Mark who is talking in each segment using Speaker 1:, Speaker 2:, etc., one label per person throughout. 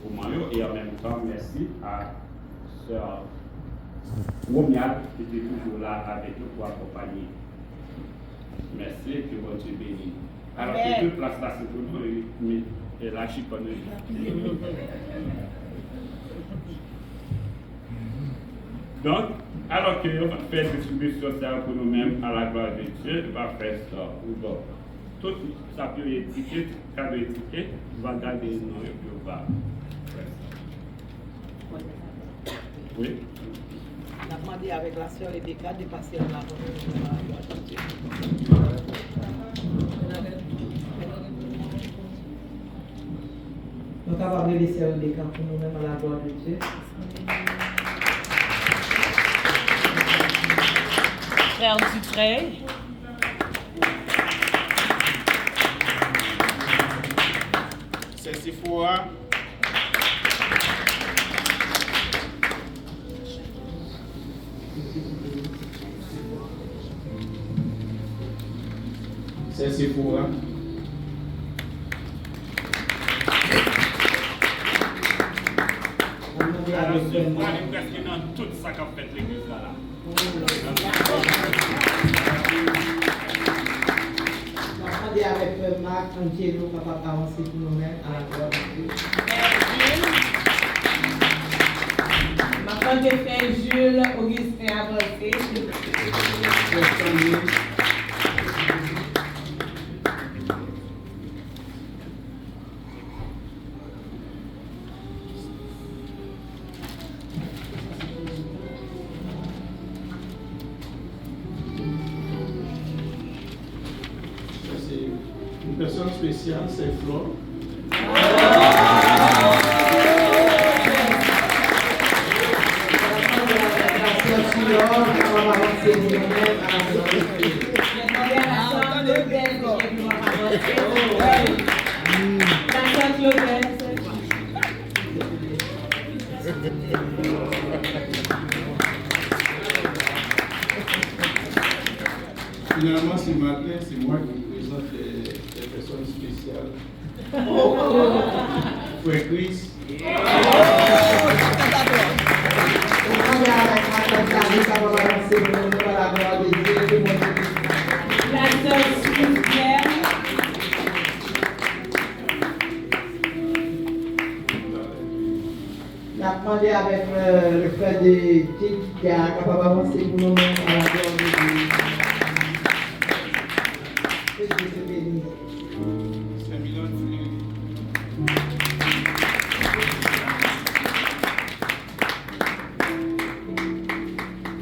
Speaker 1: pour Mario. Et en même temps, merci à Sœur Romial qui était toujours là avec nous pour accompagner. Merci et que bon Dieu bénisse. Alors que toute place là, c'est pour nous, mais là, je suis connu. Donc, alors qu'on va faire distribution pour nous-mêmes à la gloire de Dieu, on va faire ça. Donc, tout ça peut être étiqueté, cadeau étiqueté, on va garder le nom et puis on va faire ça. Oui.
Speaker 2: On a demandé avec la sœur Rebecca de passer en avant de la gloire de Dieu. Nous avons appelé les sœurs Rebecca pour nous-mêmes à la gloire de Dieu.
Speaker 3: Frère Dupré.
Speaker 1: C'est Sephora. C'est Sephora. Alors, Sephora est presque dans tout ça qu'a fait l'église là.
Speaker 2: On va demander avec Marc, Angelo, papa, avancer pour nous-mêmes à la gloire de Dieu.
Speaker 3: Ma femme de frère Jules, Augustin avancé.
Speaker 4: Une personne spéciale, c'est Flore. Finalement, ce matin, c'est moi qui vous présente les personnes spéciales. Frère Chris.
Speaker 3: La sœur Sylvienne.
Speaker 2: On a demandé avec le frère de Dick qui a capable d'avancer pour nous-mêmes à la gloire de Dieu. Que Dieu te bénisse.
Speaker 4: C'est Milan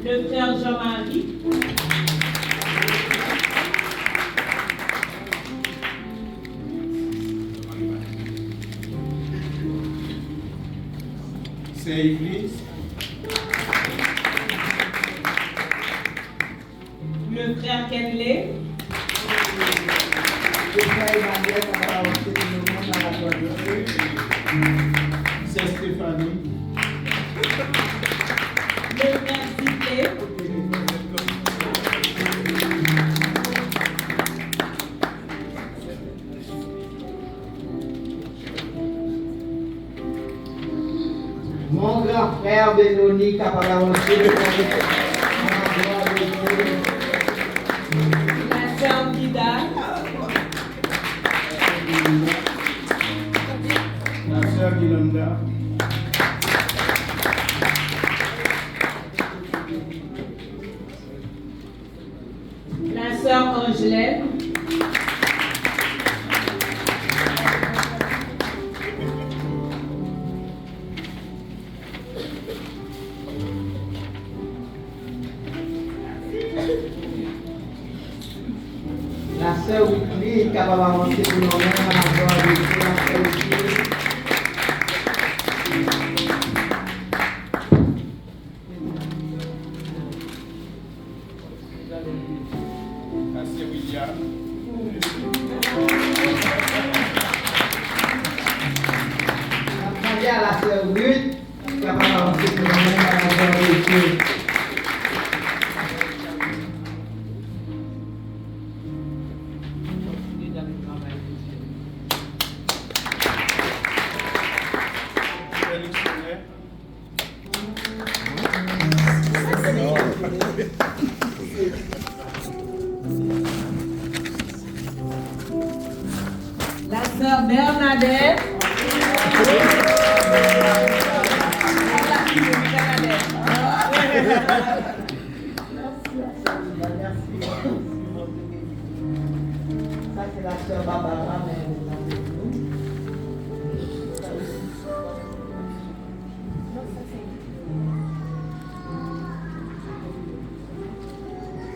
Speaker 3: Le frère Jean-Marie.
Speaker 4: C'est Église.
Speaker 3: Le frère Kenley.
Speaker 2: Le frère Emmanuel qui a capable d'avancer pour nous-mêmes à la gloire de Dieu.
Speaker 4: C'est Stéphanie.
Speaker 3: Le frère Cité.
Speaker 2: Mon grand frère Bénoni capable d'avancer pour nous-mêmes à la gloire de Dieu.
Speaker 3: La sœur Vidal.
Speaker 4: La sœur Guilanda.
Speaker 3: La sœur Angelaine.
Speaker 2: La sœur Whitley capable d'avancer pour nous-mêmes à la gloire de Dieu. La sœur Whitley.
Speaker 4: La sœur William.
Speaker 2: On a demandé à la sœur Ruth capable d'avancer pour nous-mêmes à la gloire de Dieu.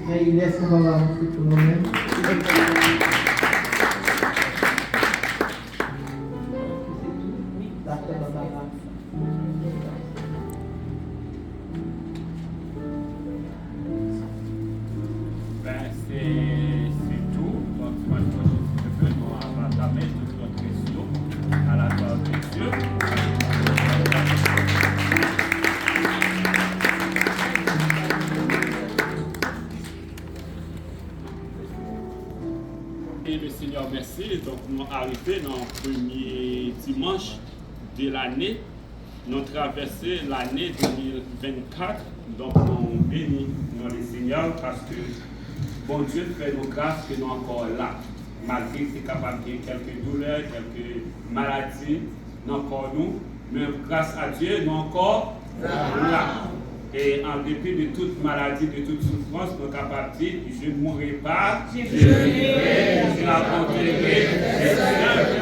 Speaker 2: Mais il laisse qu'on va avancer pour nous-mêmes.
Speaker 1: Ben, c'est tout. Donc, moi, je peux nous entamer toute notre question à la gloire de Dieu. Et le Seigneur, merci. Donc, nous arrivons dans le premier dimanche de l'année. Nous traversons l'année 2024. Donc, on bénit le Seigneur parce que bon Dieu fait nos grâces que nous sommes encore là. Malgré que c'est capable de quelques douleurs, quelques maladies, nous encore nous. Mais grâce à Dieu, nous sommes encore là. Et en dépit de toute maladie, de toute souffrance, nous sommes capables de dire, je ne mourrai pas, je vivrai, je raconterai les œuvres.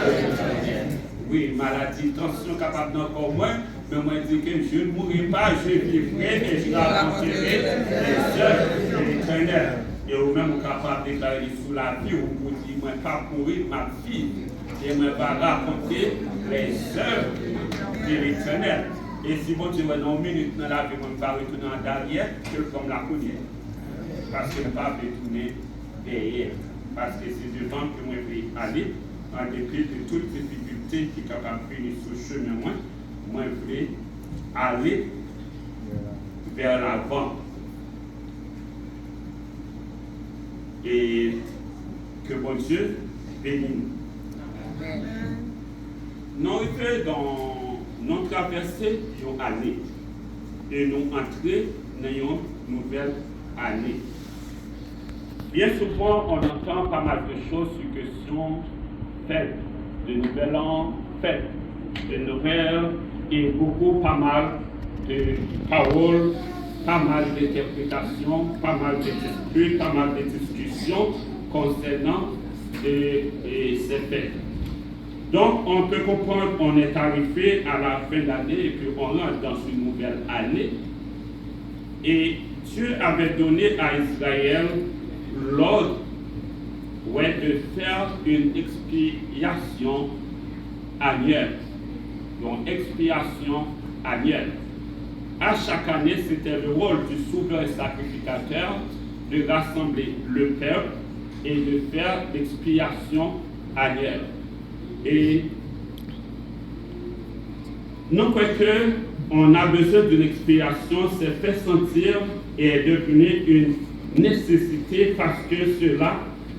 Speaker 1: Oui, maladie, tension capable d'encore moins, mais moi je dis que je ne mourrai pas, je vivrai et je raconterai les œuvres de l'Éternel. Et vous-même, vous êtes capable de déclarer sous la vie, vous dites, moi pas courir ma fille, et moi pas raconter les œuvres de l'Éternel. Et si bon Dieu est dans une minute dans la vie, on ne va pas retourner en derrière, que comme la connaît. Parce que ne pas retourner derrière. Parce que c'est devant que moi je vais aller, en dépit de toutes les difficultés qui sont capables de venir sur le chemin, moi je vais aller vers l'avant. Et que bon Dieu bénisse. Nous arrivons dans nous traversé une année et nous entrés dans une nouvelle année. Bien souvent, on entend pas mal de choses sur question fête, de nouvel an, fête, de Noël et pas mal de paroles, pas mal d'interprétations, pas mal de disputes, pas mal de discussions concernant ces fêtes. Donc, on peut comprendre qu'on est arrivé à la fin de l'année et puis on rentre dans une nouvelle année. Et Dieu avait donné à Israël l'ordre de faire une expiation annuelle. Donc, expiation annuelle. À chaque année, c'était le rôle du souverain sacrificateur de rassembler le peuple et de faire l'expiation annuelle. Et non qu'on a besoin d'une expiation, c'est fait sentir et est devenu une nécessité parce que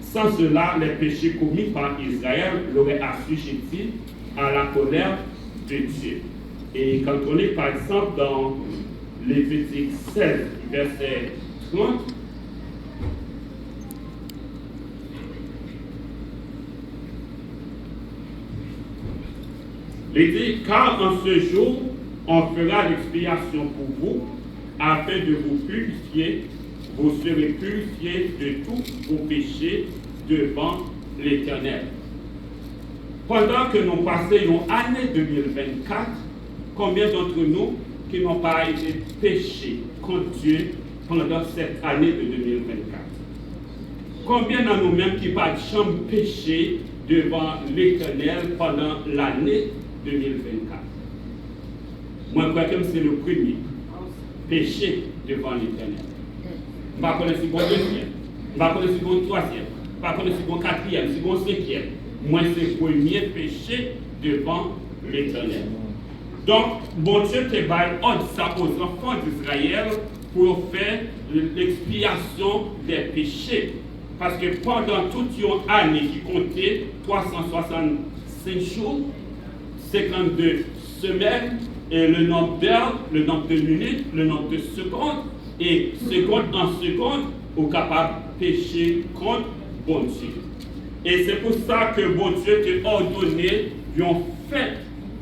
Speaker 1: sans cela, les péchés commis par Israël l'auraient assujetti à la colère de Dieu. Et quand on est par exemple dans Lévitique 16, verset 30, il dit, car en ce jour, on fera l'expiation pour vous, afin de vous purifier. Vous serez purifiés de tous vos péchés devant l'Éternel. Pendant que nous passions l'année 2024, combien d'entre nous qui n'ont pas été péchés contre Dieu pendant cette année de 2024? Combien d'entre nous-mêmes qui n'ont pas jamais péché devant l'Éternel pendant l'année 2024? Moi, je crois que c'est le premier péché devant l'Éternel. Je ne sais pas si c'est le deuxième, je ne sais pas si c'est le troisième, je ne sais pas si c'est le quatrième, si c'est le cinquième. Moi, c'est le premier péché devant l'Éternel. Donc, bon Dieu te baille ça aux enfants d'Israël pour faire l'expiation des péchés. Parce que pendant toute une année qui comptait 365 jours, 52 semaines, et le nombre d'heures, le nombre de minutes, le nombre de secondes, et seconde en seconde, au capable de pécher contre bon Dieu. Et c'est pour ça que bon Dieu t'a ordonné une fête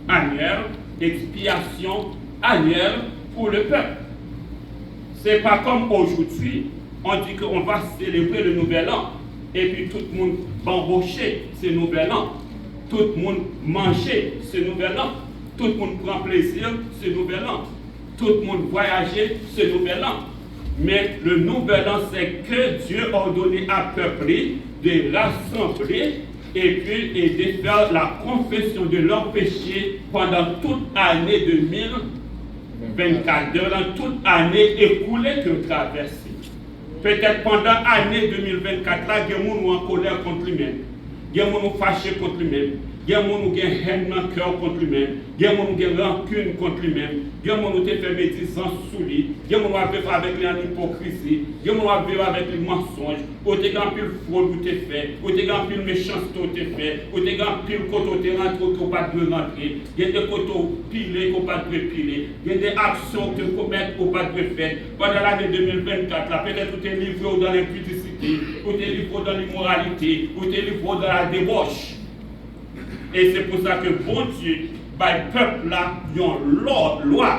Speaker 1: annuelle, expiation annuelle pour le peuple. C'est pas comme aujourd'hui, on dit qu'on va célébrer le nouvel an, et puis tout le monde bambocher ce nouvel an, tout le monde manger ce nouvel an, tout le monde prend plaisir ce nouvel an, tout le monde voyager ce nouvel an. Mais le nouvel an, c'est que Dieu a ordonné à peuple de rassembler et puis et de faire la confession de leurs péchés pendant toute année 2024, durant toute année écoulée que traversée. Peut-être pendant l'année 2024, là, il y a des gens en colère contre lui-même, il y a des gens fâchés contre lui-même, il y a des gens qui ont haine dans le cœur contre lui-même, il y a des gens qui ont rancune contre lui-même, il y a des gens qui ont fait médisance sous lui, il y a des gens qui ont vécu avec l'hypocrisie, il y a des gens qui ont vécu avec les mensonges, ou des gens qui ont fraude ou t'es fait, ou des gens qui ont méchanceté ou t'es fait, ou des gens qui ont côté rentré ou t'es pas de rentrer, il y a des côtés pilés ou pas de piler, il y a des actions que commettre ou pas de faire. Pendant l'année 2024, là, peut-être que tu es livré dans l'impudicité, ou tu es livré dans l'immoralité, ou tu es livré dans la débauche. Et c'est pour ça que bon Dieu, le peuple là, ils ont loi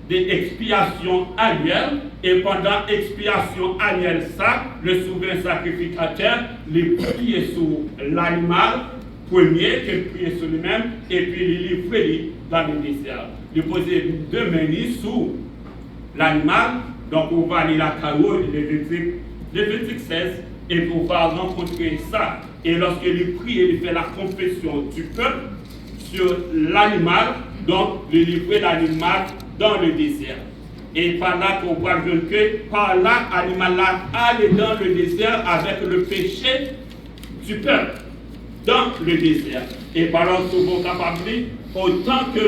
Speaker 1: d'expiation annuelle, et pendant l'expiation annuelle, ça, le souverain sacrificateur, les prier sur l'animal, premier, qu'il prie sur lui-même, et puis il livre dans le désert. Il posait 2 mains sous l'animal, donc on va aller la carole, Lévitique 16, et pour pouvoir rencontrer ça. Et lorsqu'il prie, il fait la confession du peuple sur l'animal, donc le livrer l'animal dans le désert. Et par là qu'on voit que par là, l'animal là allait dans le désert avec le péché du peuple, dans le désert. Et par là, souvent capable, autant que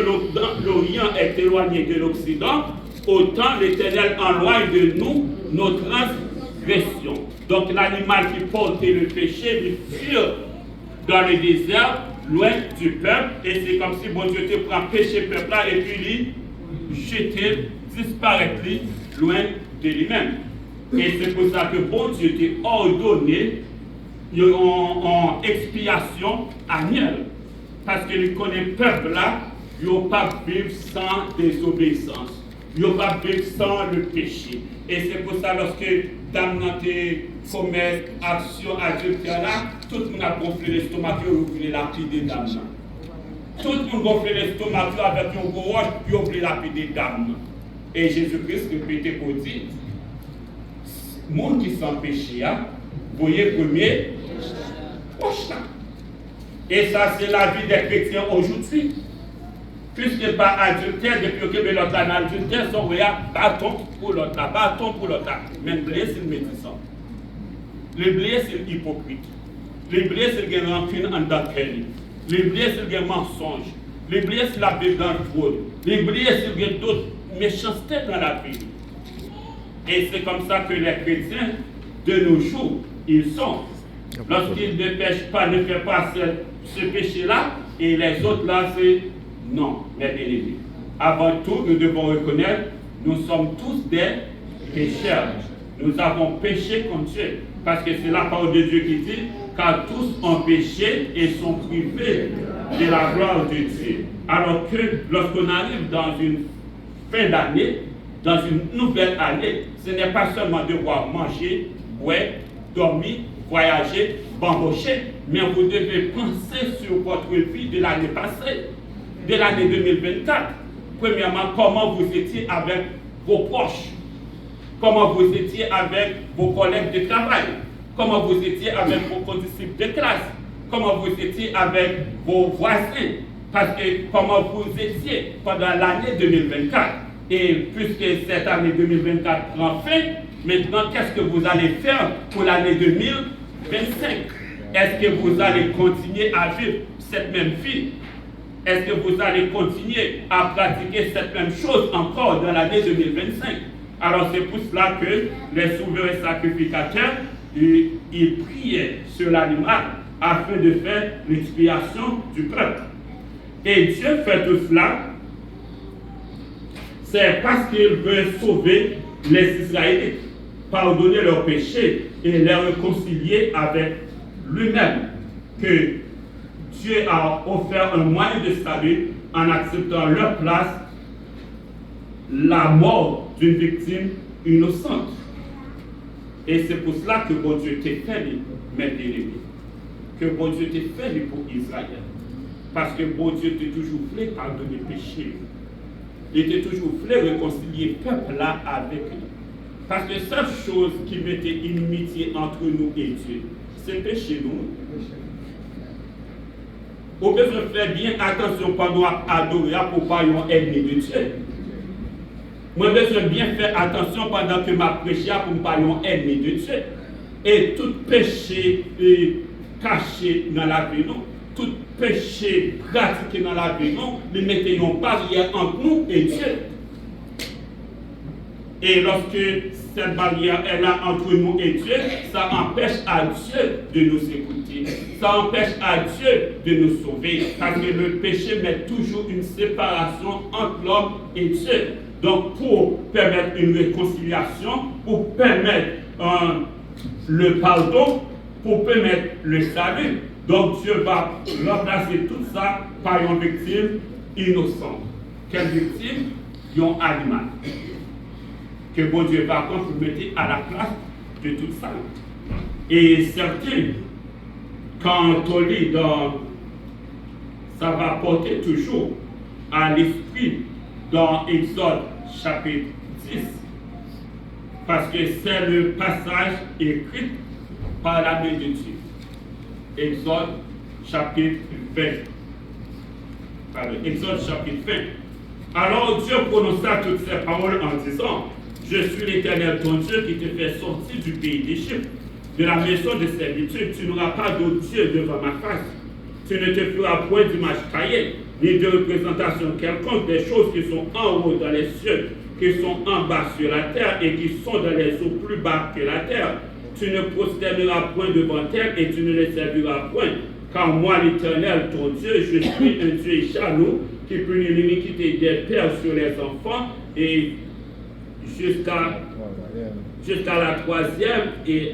Speaker 1: l'Orient est éloigné de l'Occident, autant l'Éternel éloigne de nous nos transgressions. Donc l'animal qui portait le péché, il fuit dans le désert, loin du peuple, et c'est comme si bon Dieu te prend péché peuple là et puis il jeter, disparaître loin de lui-même. Et c'est pour ça que bon Dieu t'a ordonné en expiation annuelle. Parce qu'il connaît le peuple là, il ne peut pas vivre sans désobéissance. Il ne peut pas vivre sans le péché. Et c'est pour ça lorsque dame n'a commet action adultère là, tout le monde a gonflé l'estomac et voulait lapider dame. Tout le monde gonflé l'estomac avec un gros roche et voulait lapider dame. Et Jésus-Christ répétait pour dire, les gens qui sont péchés, vous voyez premier, prochain. Et ça, c'est la vie des chrétiens aujourd'hui. Puisque pas adultère, depuis que l'autre a un adultère, son bâton pour l'autre, bâton pour l'autre. Mais le blé, c'est le médecin. Le blé, c'est l'hypocrite. Le blé, c'est le rancune en d'enquête. Le blé, c'est le mensonge. Le blé, c'est la Bible dans le fraude. Le blé, c'est d'autres méchancetés dans la vie. Et c'est comme ça que les chrétiens, de nos jours, ils sont. Lorsqu'ils ne pêchent pas, ne font pas ce péché-là, et les autres là, c'est non, mes bien-aimés. Avant tout, nous devons reconnaître, nous sommes tous des pécheurs. Nous avons péché contre Dieu. Parce que c'est la parole de Dieu qui dit, car tous ont péché et sont privés de la gloire de Dieu. Alors que lorsqu'on arrive dans une fin d'année, dans une nouvelle année, ce n'est pas seulement devoir manger, boire, dormir, voyager, bambocher, mais vous devez penser sur votre vie de l'année passée, de l'année 2024. Premièrement, comment vous étiez avec vos proches, comment vous étiez avec vos collègues de travail, comment vous étiez avec vos condisciples de classe, comment vous étiez avec vos voisins, parce que comment vous étiez pendant l'année 2024. Et puisque cette année 2024 prend fin, maintenant, qu'est-ce que vous allez faire pour l'année 2025? Est-ce que vous allez continuer à vivre cette même vie? Est-ce que vous allez continuer à pratiquer cette même chose encore dans l'année 2025? Alors c'est pour cela que les souverains sacrificateurs, ils priaient sur l'animal afin de faire l'expiation du peuple. Et Dieu fait tout cela, c'est parce qu'il veut sauver les Israélites, pardonner leurs péchés et les réconcilier avec lui-même, que Dieu a offert un moyen de salut en acceptant leur place la mort d'une victime innocente. Et c'est pour cela que bon Dieu t'a fait, mes bien-aimés, que bon Dieu t'a fait pour Israël. Parce que bon Dieu t'a toujours voulu pardonner le péché. Il t'a toujours voulu réconcilier le peuple là avec lui. Parce que seule chose qui mettait inimitié entre nous et Dieu, c'est le péché, nous. On peut se faire bien attention pendant adorer pour pas un ennemi de Dieu. Moi, je dois bien faire attention pendant que ma prêche pour ne pas un ennemi de Dieu. Et tout péché caché dans la vie, non? Tout péché pratiqué dans la vie, non? Nous mettons une barrière entre nous et Dieu. Et lorsque cette barrière est là entre nous et Dieu, ça empêche à Dieu de nous écouter. Ça empêche à Dieu de nous sauver. Parce que le péché met toujours une séparation entre l'homme et Dieu. Donc pour permettre une réconciliation, pour permettre le pardon, pour permettre le salut, donc Dieu va remplacer tout ça par une victime innocente. Quelle victime? Un animal. Que bon Dieu va prendre pour mettre à la place de tout ça. Et certains, quand on lit ça va porter toujours à l'esprit dans Exode chapitre 10, parce que c'est le passage écrit par la main de Dieu. Exode chapitre 20. Exode chapitre 20. Alors Dieu prononça toutes ces paroles en disant: je suis l'Éternel ton Dieu qui te fait sortir du pays d'Égypte, de la maison de servitude. Tu n'auras pas d'autre Dieu devant ma face. Tu ne te feras point d'image taillée, ni de représentation quelconque des choses qui sont en haut dans les cieux, qui sont en bas sur la terre et qui sont dans les eaux plus bas que la terre. Tu ne prosterneras point devant elles et tu ne les serviras point. Car moi, l'Éternel ton Dieu, je suis un Dieu jaloux qui punit l'iniquité des pères sur les enfants et jusqu'à la troisième et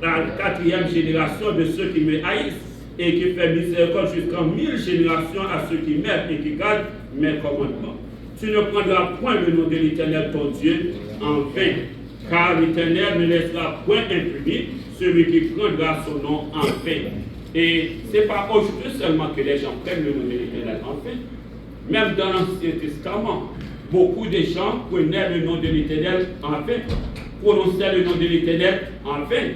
Speaker 1: la quatrième génération de ceux qui me haïssent, et qui fait miséricorde jusqu'à 1000 générations à ceux qui m'aiment et qui gardent mes commandements. Tu ne prendras point le nom de l'Éternel ton Dieu en vain, car l'Éternel ne laissera point impuni celui qui prendra son nom en vain. Et ce n'est pas aujourd'hui seulement que les gens prennent le nom de l'Éternel en vain. Même dans l'Ancien Testament, beaucoup de gens prenaient le nom de l'Éternel en vain, prononçaient le nom de l'Éternel en vain.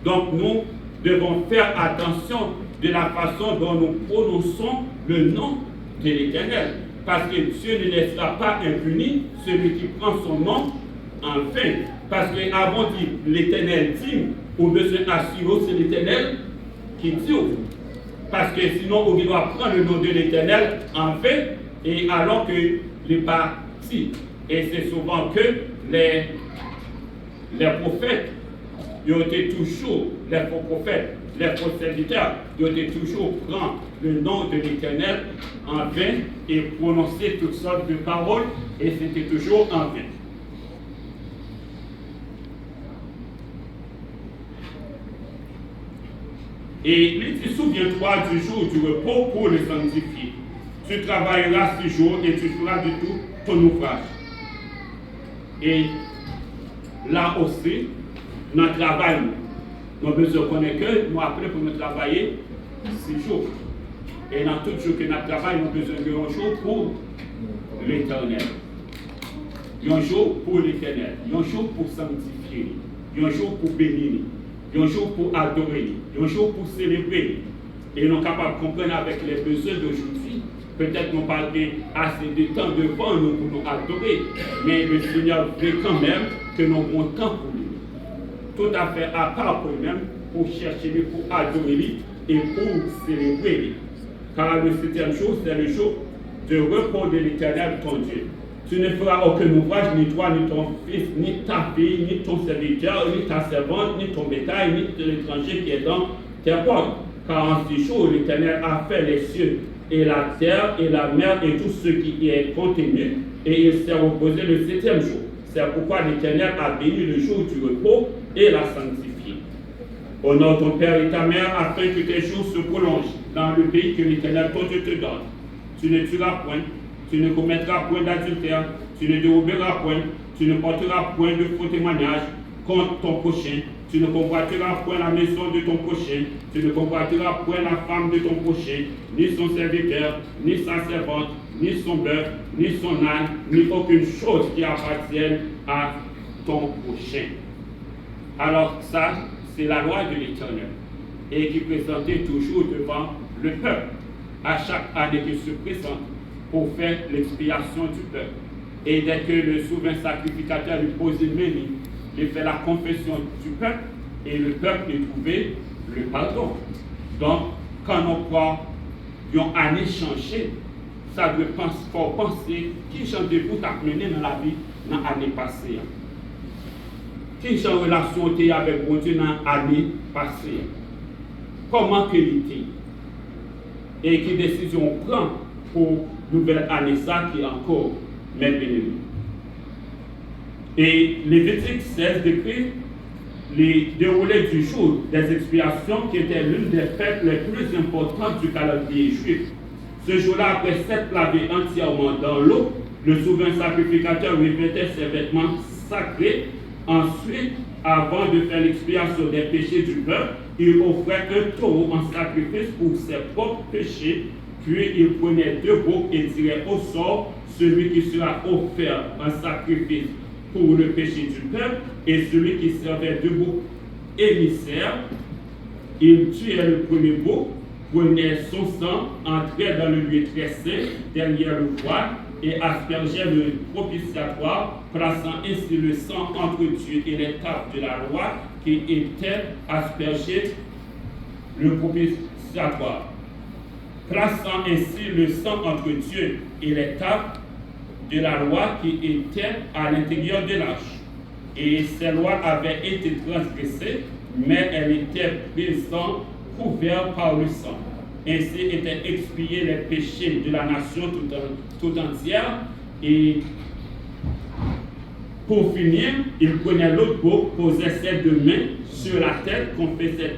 Speaker 1: Donc nous devons faire attention de la façon dont nous prononçons le nom de l'Éternel. Parce que Dieu ne laissera pas impuni celui qui prend son nom en vain. Parce qu'avant l'Éternel dit, on besoin assurer c'est l'Éternel qui dit. Parce que sinon on doit prendre le nom de l'Éternel en vain, et alors que les partis. Et c'est souvent que les prophètes, ils ont été toujours, les faux prophètes, les faux serviteurs, ils ont été toujours prendre le nom de l'Éternel en vain et prononcer toutes sortes de paroles, et c'était toujours en vain. Et il dit: souviens-toi du jour du repos pour le sanctifier. Tu travailleras 6 jours et tu feras de tout ton ouvrage. Et là aussi, notre travail, nous avons besoin de connaître que nous après pour nous travailler 6 jours. Et dans tout jour que nous travaillons, nous avons besoin d'un jour pour l'Éternel. Un jour pour l'Éternel. Un jour pour sanctifier. Un jour pour bénir. Un jour pour adorer. Un jour pour célébrer. Et nous sommes capables de comprendre avec les besoins d'aujourd'hui. Peut-être nous parlons assez de temps devant nous pour nous adorer. Mais le Seigneur veut quand même que nous avons temps pour lui. Tout à fait à part pour lui-même, pour chercher lui, pour adorer lui et pour célébrer lui. Car le 7e jour, c'est le jour de repos de l'Éternel ton Dieu. Tu ne feras aucun ouvrage, ni toi, ni ton fils, ni ta fille, ni ton serviteur, ni ta servante, ni ton bétail, ni l'étranger qui est dans tes portes. Car en 6 jours, l'Éternel a fait les cieux et la terre et la mer et tout ce qui y est contenu, et il s'est reposé le 7e jour. C'est pourquoi l'Éternel a béni le jour du repos et l'a sanctifié. Honore ton père et ta mère afin que tes jours se prolongent dans le pays que l'Éternel ton Dieu te donne. Tu ne tueras point, tu ne commettras point d'adultère, tu ne déroberas point, tu ne porteras point de faux témoignages contre ton prochain, tu ne convoiteras point la maison de ton prochain, tu ne convoiteras point la femme de ton prochain, ni son serviteur, ni sa servante, ni son bœuf, ni son âne, ni aucune chose qui appartienne à ton prochain. Alors ça, c'est la loi de l'Éternel, et qui présentait toujours devant le peuple, à chaque année qui se présente, pour faire l'expiation du peuple. Et dès que le souverain sacrificateur lui posait main, il fait la confession du peuple, et le peuple lui trouvait le pardon. Donc, quand on croit qu'ils ont année changé, ça doit penser qui chante pour t'amener dans la vie dans l'année passée. Qui chante relation avec mon Dieu dans l'année passée. Comment qu'il était et quelle décision on prend pour nouvelle année ça qui est encore même bénéfique. Et Lévitique 16 décrit les déroulés du jour des expiations qui étaient l'une des fêtes les plus importantes du calendrier juif. Ce jour-là, après s'être lavé entièrement dans l'eau, le souverain sacrificateur revêtait ses vêtements sacrés. Ensuite, avant de faire l'expiation des péchés du peuple, il offrait un taureau en sacrifice pour ses propres péchés, puis il prenait 2 boucs et tirait au sort celui qui sera offert en sacrifice pour le péché du peuple, et celui qui servait de bouc émissaire. Il tuait le premier bouc, prenait son sang, entrait dans le lieu très saint derrière le voile et aspergeait le propitiatoire, plaçant ainsi le sang entre Dieu et les tables de la loi qui était aspergé le propitiatoire. Plaçant ainsi le sang entre Dieu et les tables de la loi qui était à l'intérieur de l'arche. Et ces lois avaient été transgressées, mais elles étaient présentes, couvertes par le sang. Ainsi étaient expiés les péchés de la nation tout entière. Et pour finir, il prenait l'autre bouc, posait ses 2 mains sur la tête, confessait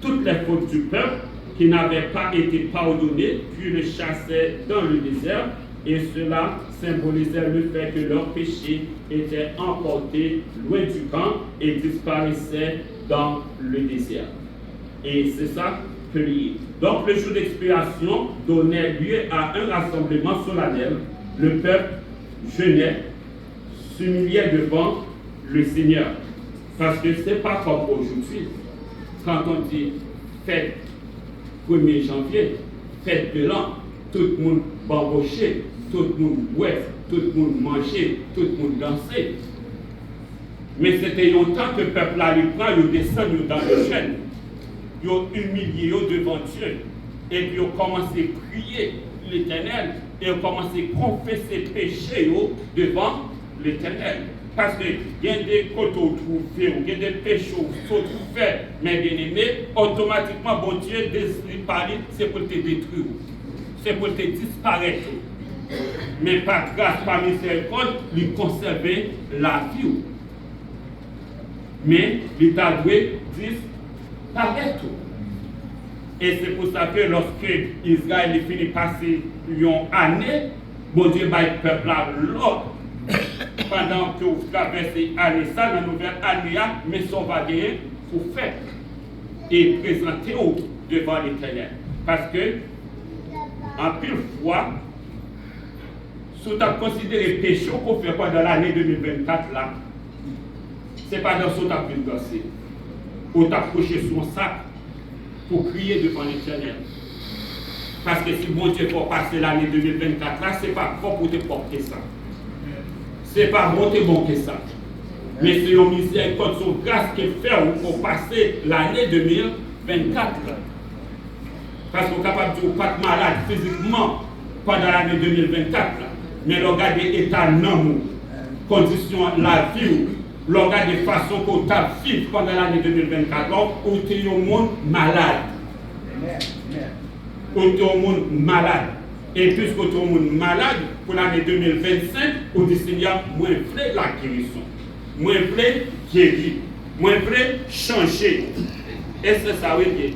Speaker 1: toutes les fautes du peuple qui n'avaient pas été pardonnées, puis le chassait dans le désert. Et cela symbolisait le fait que leurs péchés étaient emportés loin du camp et disparaissaient dans le désert. Et c'est ça que lié. Donc le jour d'expiation donnait lieu à un rassemblement solennel. Le peuple jeûnait, s'humiliait devant le Seigneur. Parce que ce n'est pas comme aujourd'hui. Quand on dit fête 1er janvier, fête de l'an, tout le monde bamboché, tout le monde boit, tout le monde mangeait, tout le monde dansait. Mais c'était longtemps que le peuple allait prendre, il descend dans le jeûne. Ils ont humilié devant Dieu. Et puis ils ont commencé à prier l'Éternel. Et ils ont commencé à confesser péché devant l'Éternel. Parce qu'il y a des côtés trouvés, il y a des péchés qui sont faits, mais bien aimés, automatiquement, bon Dieu, décide parler, c'est pour te détruire. C'est pour te disparaître. Mais par grâce, par miséricorde, il conserver la vie. Mais il t'a dû disparaître. Et c'est pour ça que lorsque Israël finit par passer une année, bon Dieu va être peuple là l'autre. Pendant que vous traversez l'année, ça, la nouvelle année, mais ça va gagner pour faire et présenter devant l'Éternel. Parce que, en pile fois, si tu as considéré le péché qu'on fait pendant l'année 2024, là, ce n'est pas dans ce que tu as pu danser. Ou tu as couché son sac pour crier devant l'Éternel. Parce que si bon Dieu faut passer l'année 2024, là, ce n'est pas bon pour te porter ça. Ce n'est pas bon que ça. Mais c'est une miséricorde, son grâce qui fait pour passer l'année 2024. Parce qu'on est capable de ne pas être malade physiquement pendant l'année 2024. Mais regardez l'état non, condition la vie, regardez de façon qu'on t'a vivre pendant l'année 2024, où tu es au monde malade. Où tu es au monde malade. Et puisque tu es au monde malade, pour l'année 2025, on dit Seigneur, moi je veux la guérison. Moi je veux guérir. Moi je veux changer. Et c'est ça, oui.